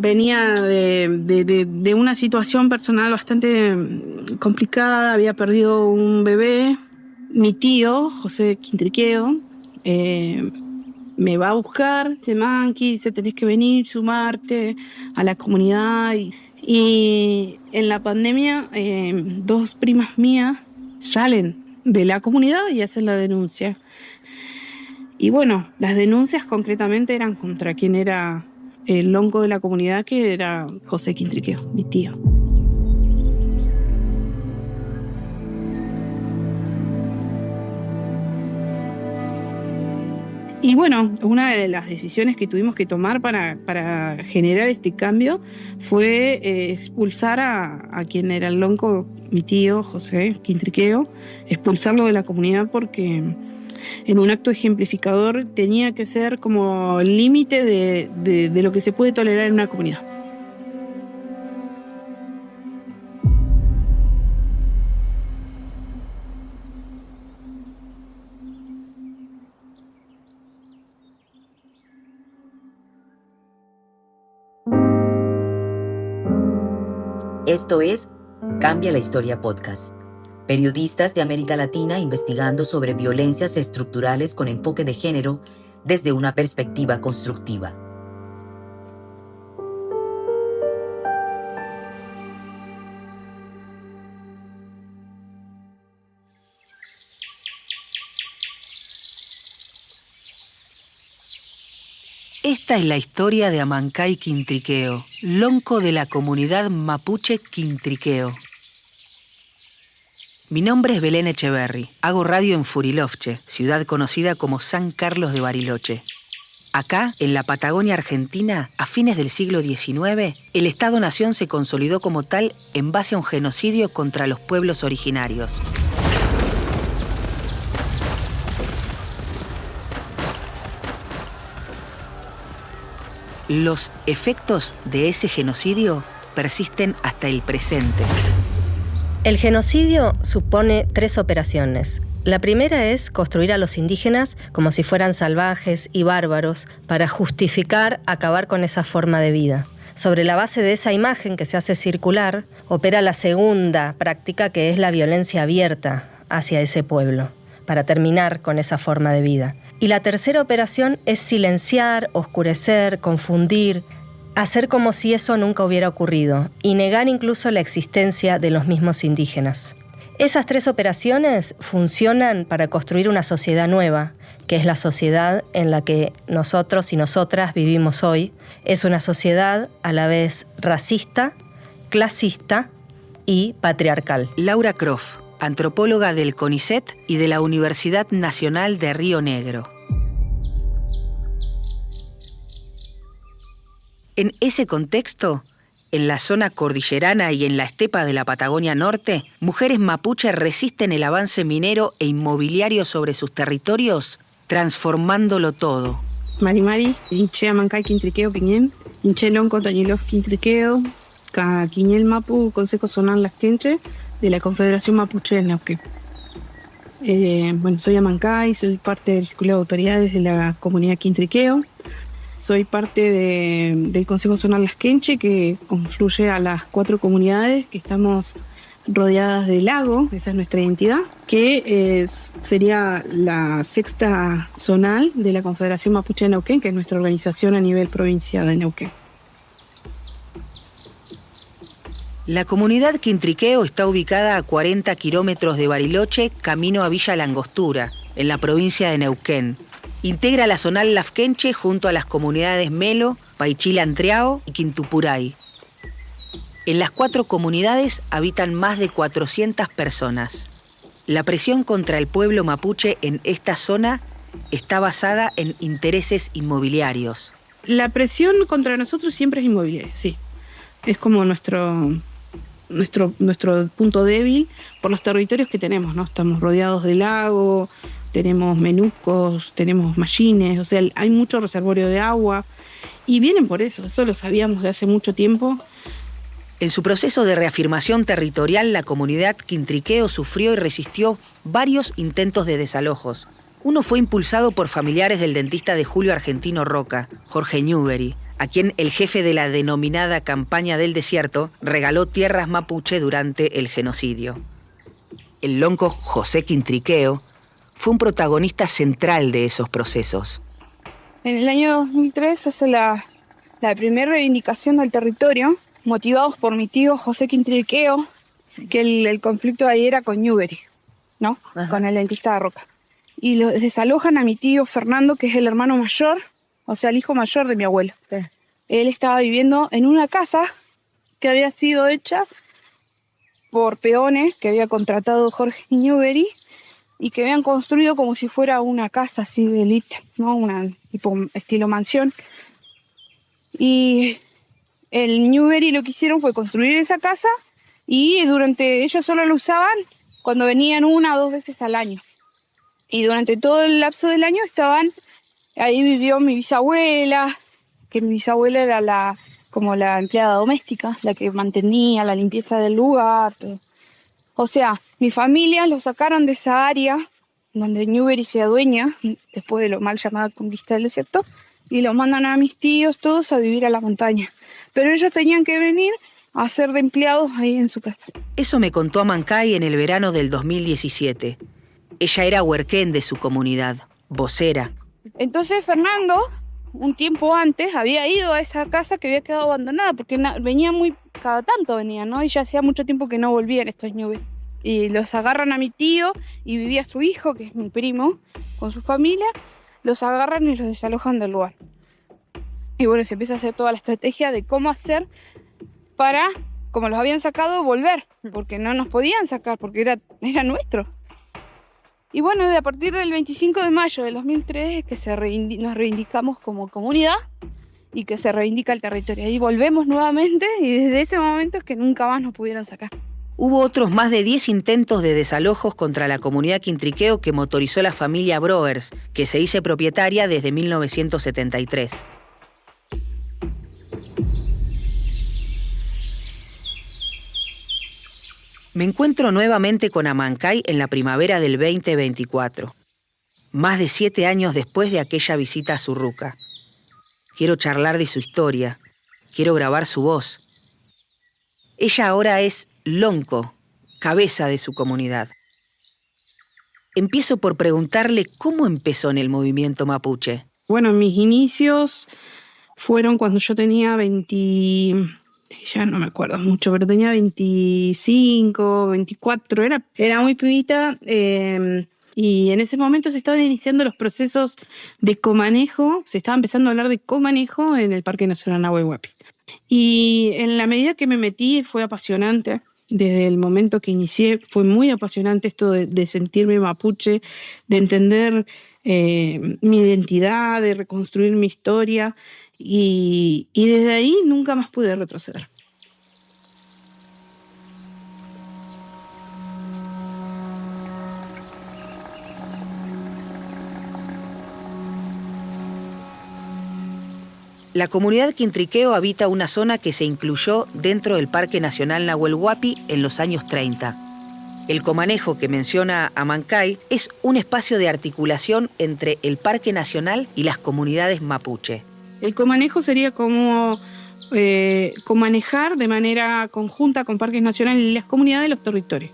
venía de una situación personal bastante complicada, había perdido un bebé. Mi tío, José Quintriqueo, me va a buscar, dice, Manqui, dice, tenés que venir, sumarte a la comunidad. Y en la pandemia, 2 primas mías salen de la comunidad y hacen la denuncia. Y bueno, las denuncias concretamente eran contra quien era el lonco de la comunidad, que era José Quintriqueo, mi tío. Y bueno, una de las decisiones que tuvimos que tomar para generar este cambio fue expulsar a quien era el lonco, mi tío José Quintriqueo, expulsarlo de la comunidad porque en un acto ejemplificador tenía que ser como el límite de lo que se puede tolerar en una comunidad. Esto es Cambia la Historia Podcast. Periodistas de América Latina investigando sobre violencias estructurales con enfoque de género desde una perspectiva constructiva. Esta es la historia de Amancay Quintriqueo, lonco de la comunidad mapuche Quintriqueo. Mi nombre es Belén Echeverry. Hago radio en Furilovche, ciudad conocida como San Carlos de Bariloche. Acá, en la Patagonia Argentina, a fines del siglo XIX, el Estado-Nación se consolidó como tal en base a un genocidio contra los pueblos originarios. Los efectos de ese genocidio persisten hasta el presente. El genocidio supone 3 operaciones. La primera es construir a los indígenas como si fueran salvajes y bárbaros para justificar acabar con esa forma de vida. Sobre la base de esa imagen que se hace circular, opera la segunda práctica, que es la violencia abierta hacia ese pueblo, para terminar con esa forma de vida. Y la tercera operación es silenciar, oscurecer, confundir, hacer como si eso nunca hubiera ocurrido y negar incluso la existencia de los mismos indígenas. Esas 3 operaciones funcionan para construir una sociedad nueva, que es la sociedad en la que nosotros y nosotras vivimos hoy. Es una sociedad a la vez racista, clasista y patriarcal. Laura Croft, antropóloga del CONICET y de la Universidad Nacional de Río Negro. En ese contexto, en la zona cordillerana y en la estepa de la Patagonia Norte, mujeres mapuche resisten el avance minero e inmobiliario sobre sus territorios, transformándolo todo. Mari, Inche Amancay Quintriqueo Piñén, Inche Lonco Toñilov Quintriqueo, Quiñel Mapu, Consejo Zonal Las Quenche, de la Confederación Mapuche del Neuquén. Soy Amancay, soy parte del Círculo de Autoridades de la comunidad Quintriqueo. Soy parte del Consejo Zonal Las Quenche, que confluye a las 4 comunidades que estamos rodeadas del lago. Esa es nuestra identidad, que sería la 6ª zonal de la Confederación Mapuche de Neuquén, que es nuestra organización a nivel provincial de Neuquén. La comunidad Quintriqueo está ubicada a 40 kilómetros de Bariloche, camino a Villa Langostura, en la provincia de Neuquén. Integra la zonal Lafkenche junto a las comunidades Melo, Paichila-Antreao y Quintupuray. En las 4 comunidades habitan más de 400 personas. La presión contra el pueblo mapuche en esta zona está basada en intereses inmobiliarios. La presión contra nosotros siempre es inmobiliaria, sí. Es como nuestro punto débil por los territorios que tenemos, ¿no? Estamos rodeados de lago, tenemos menucos, tenemos mallines, o sea, hay mucho reservorio de agua y vienen por eso lo sabíamos de hace mucho tiempo. En su proceso de reafirmación territorial, la comunidad Quintriqueo sufrió y resistió varios intentos de desalojos. Uno fue impulsado por familiares del dentista de Julio Argentino Roca, Jorge Newbery, a quien el jefe de la denominada Campaña del Desierto regaló tierras mapuche durante el genocidio. El lonco José Quintriqueo fue un protagonista central de esos procesos. En el año 2003 se hace la primera reivindicación del territorio, motivados por mi tío José Quintriqueo, que el conflicto ahí era con Newbery, ¿no? Ajá. Con el dentista de Roca. Y lo desalojan a mi tío Fernando, que es el hermano mayor, o sea, el hijo mayor de mi abuelo. Sí. Él estaba viviendo en una casa que había sido hecha por peones que había contratado Jorge Newbery y que habían construido como si fuera una casa así de élite, ¿no? Una tipo estilo mansión. Y el Newbery lo que hicieron fue construir esa casa y ellos solo lo usaban cuando venían 1 o 2 veces al año. Y durante todo el lapso del año ahí vivió mi bisabuela, que mi bisabuela era como la empleada doméstica, la que mantenía la limpieza del lugar. Todo. O sea, mi familia lo sacaron de esa área donde Newbery se adueña, después de lo mal llamada conquista del desierto, y los mandan a mis tíos todos a vivir a la montaña. Pero ellos tenían que venir a ser de empleados ahí en su casa. Eso me contó Amancay en el verano del 2017. Ella era huerquén de su comunidad, vocera. Entonces Fernando, un tiempo antes, había ido a esa casa que había quedado abandonada, porque venía cada tanto venía, ¿no? Y ya hacía mucho tiempo que no volvían estos Newbery. Y los agarran a mi tío, y vivía su hijo, que es mi primo, con su familia, los agarran y los desalojan del lugar. Y bueno, se empieza a hacer toda la estrategia de cómo hacer para, como los habían sacado, volver, porque no nos podían sacar, porque era nuestro. Y bueno, a partir del 25 de mayo del 2003 es que nos reivindicamos como comunidad y que se reivindica el territorio. Ahí volvemos nuevamente y desde ese momento es que nunca más nos pudieron sacar. Hubo otros más de 10 intentos de desalojos contra la comunidad Quintriqueo que motorizó la familia Broers, que se hizo propietaria desde 1973. Me encuentro nuevamente con Amancay en la primavera del 2024, más de 7 años después de aquella visita a Surruca. Quiero charlar de su historia, quiero grabar su voz. Ella ahora es lonco, cabeza de su comunidad. Empiezo por preguntarle cómo empezó en el movimiento mapuche. Bueno, mis inicios fueron cuando yo tenía ya no me acuerdo mucho, pero tenía 25, 24, era muy pibita, y en ese momento se estaban iniciando los procesos de comanejo, se estaba empezando a hablar de comanejo en el Parque Nacional Nahuel Huapi. Y en la medida que me metí fue apasionante, desde el momento que inicié fue muy apasionante esto de sentirme mapuche, de entender mi identidad, de reconstruir mi historia. Y desde ahí nunca más pude retroceder. La comunidad Quintriqueo habita una zona que se incluyó dentro del Parque Nacional Nahuel Huapi en los años 30. El comanejo que menciona Amancay es un espacio de articulación entre el Parque Nacional y las comunidades mapuche. El comanejo sería como comanejar de manera conjunta con parques nacionales y las comunidades de los territorios.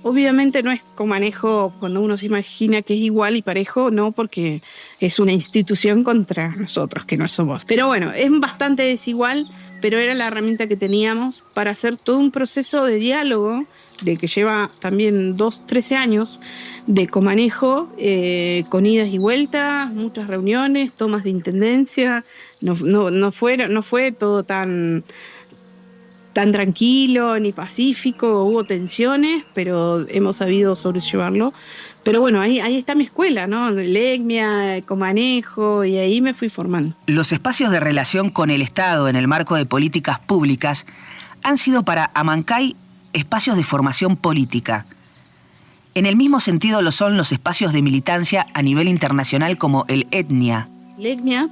Obviamente no es comanejo cuando uno se imagina que es igual y parejo, no, porque es una institución contra nosotros, que no somos. Pero bueno, es bastante desigual, pero era la herramienta que teníamos para hacer todo un proceso de diálogo, de que lleva también 13 años, de comanejo, con idas y vueltas, muchas reuniones, tomas de intendencia. No fue todo tan tranquilo ni pacífico, hubo tensiones, pero hemos sabido sobrellevarlo. Pero bueno, ahí está mi escuela, ¿no? Legmia, comanejo, y ahí me fui formando. Los espacios de relación con el Estado en el marco de políticas públicas han sido para Amancay espacios de formación política. En el mismo sentido lo son los espacios de militancia a nivel internacional como el Etnia. Legmia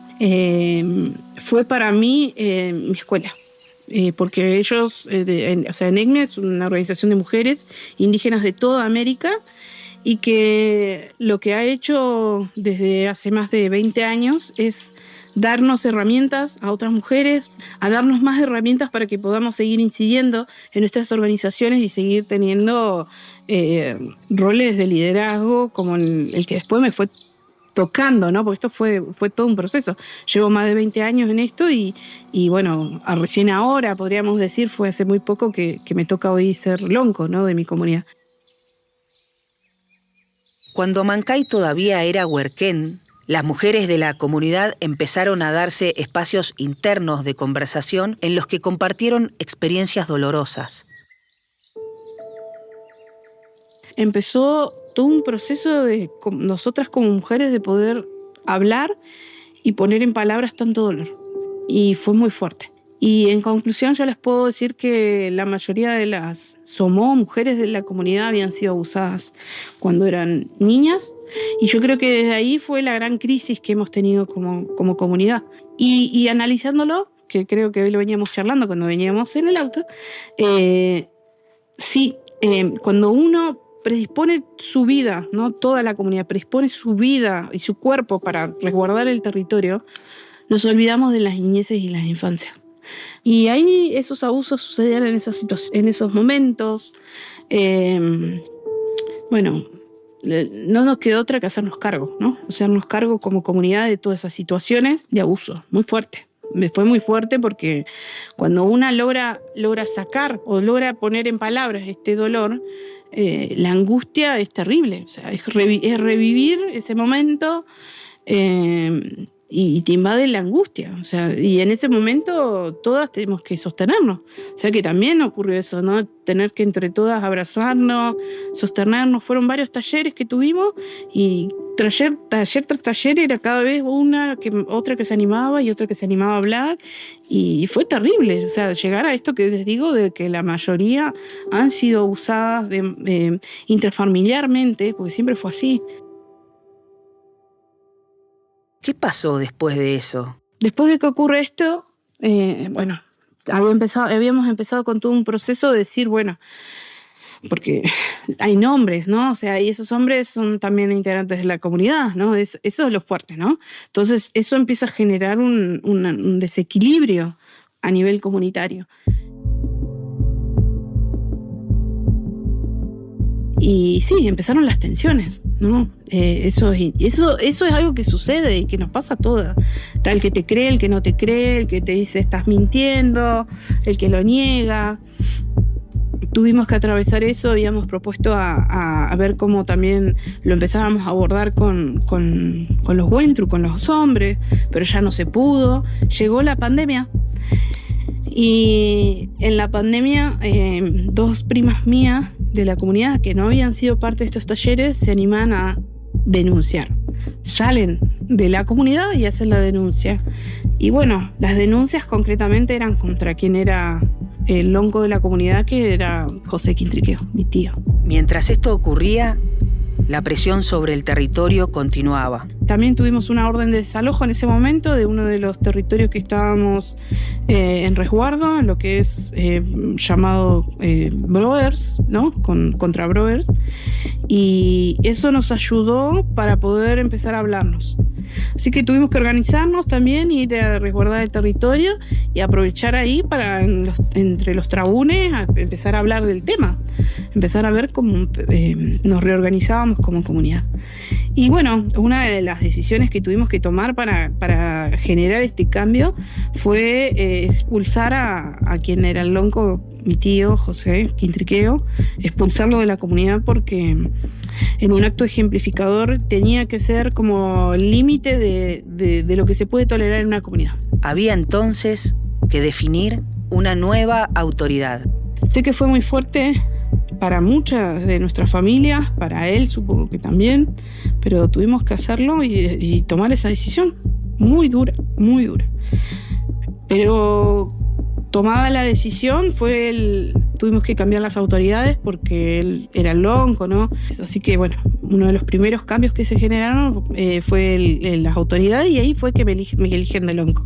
fue para mí mi escuela. Porque ellos, Enegmia es una organización de mujeres indígenas de toda América y que lo que ha hecho desde hace más de 20 años es darnos herramientas a otras mujeres, a darnos más herramientas para que podamos seguir incidiendo en nuestras organizaciones y seguir teniendo roles de liderazgo como el que después me fue tocando, ¿no? Porque esto fue todo un proceso. Llevo más de 20 años en esto y bueno, recién ahora, podríamos decir, fue hace muy poco que me toca hoy ser lonco, ¿no? De mi comunidad. Cuando Mancay todavía era huerquén, las mujeres de la comunidad empezaron a darse espacios internos de conversación en los que compartieron experiencias dolorosas. Empezó todo un proceso de nosotras como mujeres de poder hablar y poner en palabras tanto dolor. Y fue muy fuerte. Y en conclusión yo les puedo decir que la mayoría de las SOMO, mujeres de la comunidad, habían sido abusadas cuando eran niñas. Y yo creo que desde ahí fue la gran crisis que hemos tenido como comunidad. Y analizándolo, que creo que hoy lo veníamos charlando cuando veníamos en el auto, cuando uno predispone su vida, ¿no? Toda la comunidad predispone su vida y su cuerpo para resguardar el territorio, nos olvidamos de las niñeces y las infancias. Y ahí esos abusos sucedían en esos momentos. Bueno, no nos quedó otra que hacernos cargo, ¿no? Hacernos cargo como comunidad de todas esas situaciones de abuso, muy fuerte. Me fue muy fuerte porque cuando una logra sacar o logra poner en palabras este dolor, la angustia es terrible. O sea, es revivir ese momento y te invade la angustia. O sea, y en ese momento todas tenemos que sostenernos. O sea que también ocurrió eso, ¿no? Tener que entre todas abrazarnos, sostenernos. Fueron varios talleres que tuvimos y taller tras taller era cada vez otra que se animaba y otra que se animaba a hablar. Y fue terrible, o sea, llegar a esto que les digo de que la mayoría han sido abusadas intrafamiliarmente, porque siempre fue así. ¿Qué pasó después de eso? Después de que ocurre esto, habíamos empezado con todo un proceso de decir, bueno, porque hay nombres, ¿no? O sea, y esos hombres son también integrantes de la comunidad, ¿no? Eso es lo fuerte, ¿no? Entonces, eso empieza a generar un desequilibrio a nivel comunitario. Y sí, empezaron las tensiones, ¿no? Eso es algo que sucede y que nos pasa a todas. Está el que te cree, el que no te cree, el que te dice estás mintiendo, el que lo niega. Tuvimos que atravesar eso, habíamos propuesto a ver cómo también lo empezábamos a abordar con los Wentru, con los hombres, pero ya no se pudo. Llegó la pandemia y en la pandemia dos primas mías de la comunidad que no habían sido parte de estos talleres se animan a denunciar. Salen de la comunidad y hacen la denuncia. Y bueno, las denuncias concretamente eran contra quien era el lonco de la comunidad, que era José Quintriqueo, mi tío. Mientras esto ocurría, la presión sobre el territorio continuaba. También tuvimos una orden de desalojo en ese momento de uno de los territorios que estábamos en resguardo, lo que es llamado Broers, ¿no? Contra Broers. Y eso nos ayudó para poder empezar a hablarnos. Así que tuvimos que organizarnos también, ir a resguardar el territorio y aprovechar ahí para entre los trabunes empezar a hablar del tema, empezar a ver cómo nos reorganizábamos como comunidad. Y bueno, una de las decisiones que tuvimos que tomar para generar este cambio fue expulsar a quien era el lonco, mi tío José Quintriqueo, expulsarlo de la comunidad porque en un acto ejemplificador tenía que ser como el límite de lo que se puede tolerar en una comunidad. Había entonces que definir una nueva autoridad. Sé que fue muy fuerte para muchas de nuestras familias, para él supongo que también, pero tuvimos que hacerlo y tomar esa decisión muy dura, muy dura. Pero tomada la decisión tuvimos que cambiar las autoridades porque él era el lonco, ¿no? Así que bueno, uno de los primeros cambios que se generaron fue las autoridades y ahí fue que me eligen de lonco.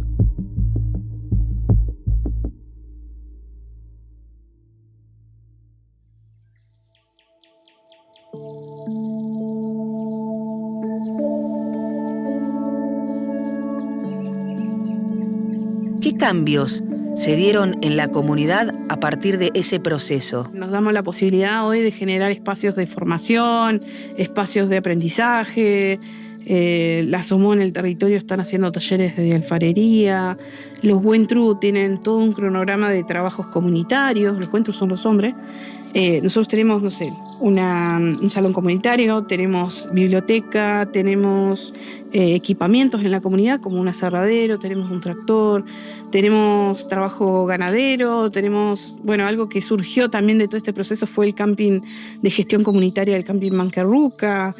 ¿Qué cambios se dieron en la comunidad a partir de ese proceso? Nos damos la posibilidad hoy de generar espacios de formación, espacios de aprendizaje. Las OMO en el territorio están haciendo talleres de alfarería. Los Wentru tienen todo un cronograma de trabajos comunitarios. Los Wentru son los hombres. Nosotros tenemos, no sé, un salón comunitario, tenemos biblioteca, tenemos equipamientos en la comunidad como un aserradero, tenemos un tractor, tenemos trabajo ganadero, tenemos, bueno, algo que surgió también de todo este proceso fue el camping de gestión comunitaria del camping Manquerruca.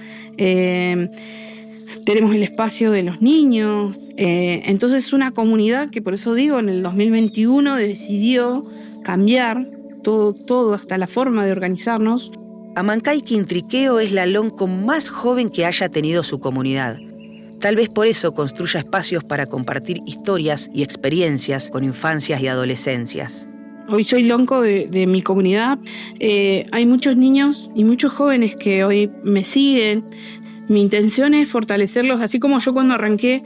Tenemos el espacio de los niños. Entonces es una comunidad que, por eso digo, en el 2021 decidió cambiar todo hasta la forma de organizarnos. Amancay Quintriqueo es la lonco más joven que haya tenido su comunidad. Tal vez por eso construya espacios para compartir historias y experiencias con infancias y adolescencias. Hoy soy lonco de mi comunidad. Hay muchos niños y muchos jóvenes que hoy me siguen. Mi intención es fortalecerlos, así como yo cuando arranqué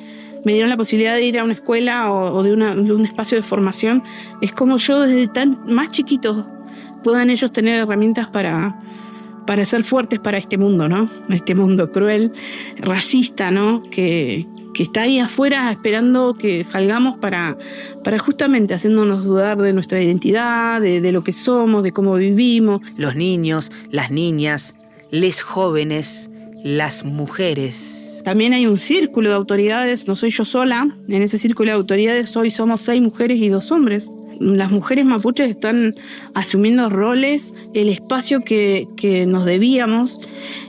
me dieron la posibilidad de ir a una escuela o de un espacio de formación. Es como yo desde tan más chiquitos puedan ellos tener herramientas para ser fuertes para este mundo, ¿no? Este mundo cruel, racista, ¿no? Que está ahí afuera esperando que salgamos para justamente haciéndonos dudar de nuestra identidad, de lo que somos, de cómo vivimos. Los niños, las niñas, les jóvenes, las mujeres. También hay un círculo de autoridades, no soy yo sola, en ese círculo de autoridades hoy somos 6 mujeres y 2 hombres. Las mujeres mapuches están asumiendo roles, el espacio que nos debíamos,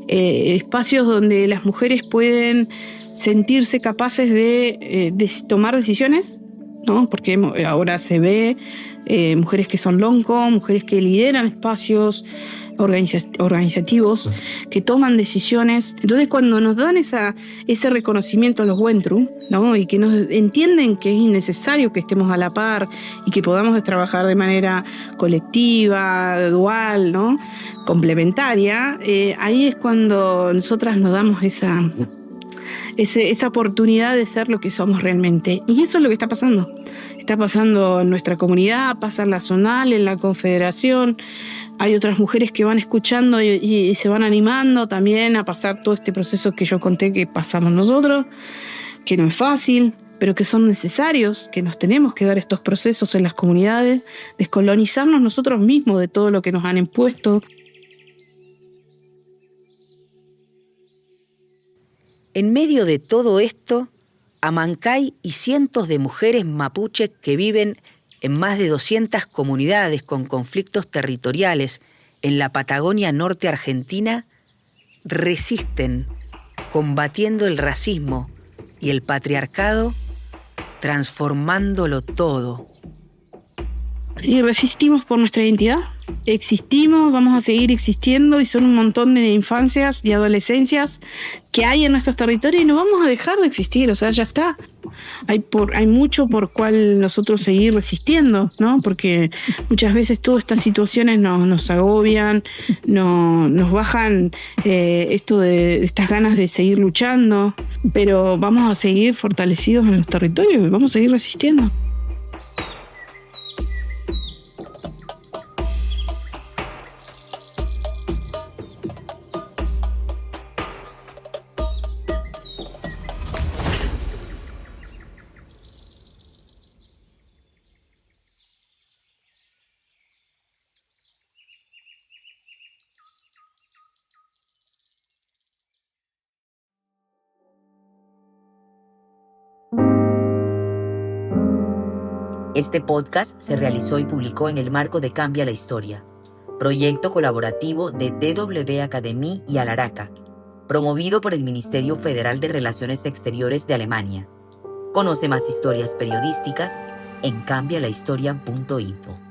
espacios donde las mujeres pueden sentirse capaces de tomar decisiones, ¿no? Porque ahora se ve mujeres que son lonco, mujeres que lideran espacios organizativos, que toman decisiones. Entonces, cuando nos dan ese reconocimiento a los Wentru, ¿no? Y que nos entienden que es innecesario que estemos a la par y que podamos trabajar de manera colectiva, dual, ¿no? Complementaria, ahí es cuando nosotras nos damos esa oportunidad de ser lo que somos realmente. Y eso es lo que está pasando. Está pasando en nuestra comunidad, pasa en la zonal, en la confederación. Hay otras mujeres que van escuchando y se van animando también a pasar todo este proceso que yo conté que pasamos nosotros, que no es fácil, pero que son necesarios, que nos tenemos que dar estos procesos en las comunidades, descolonizarnos nosotros mismos de todo lo que nos han impuesto. En medio de todo esto, Amancay y cientos de mujeres mapuches que viven en más de 200 comunidades con conflictos territoriales en la Patagonia Norte Argentina, resisten combatiendo el racismo y el patriarcado, transformándolo todo. Y resistimos por nuestra identidad. Existimos, vamos a seguir existiendo y son un montón de infancias y adolescencias que hay en nuestros territorios y no vamos a dejar de existir, o sea, ya está. Hay mucho por cual nosotros seguir resistiendo, ¿no? Porque muchas veces todas estas situaciones nos agobian, nos bajan esto de estas ganas de seguir luchando, pero vamos a seguir fortalecidos en los territorios y vamos a seguir resistiendo. Este podcast se realizó y publicó en el marco de Cambia la Historia, proyecto colaborativo de DW Academy y Alaraca, promovido por el Ministerio Federal de Relaciones Exteriores de Alemania. Conoce más historias periodísticas en cambialahistoria.info.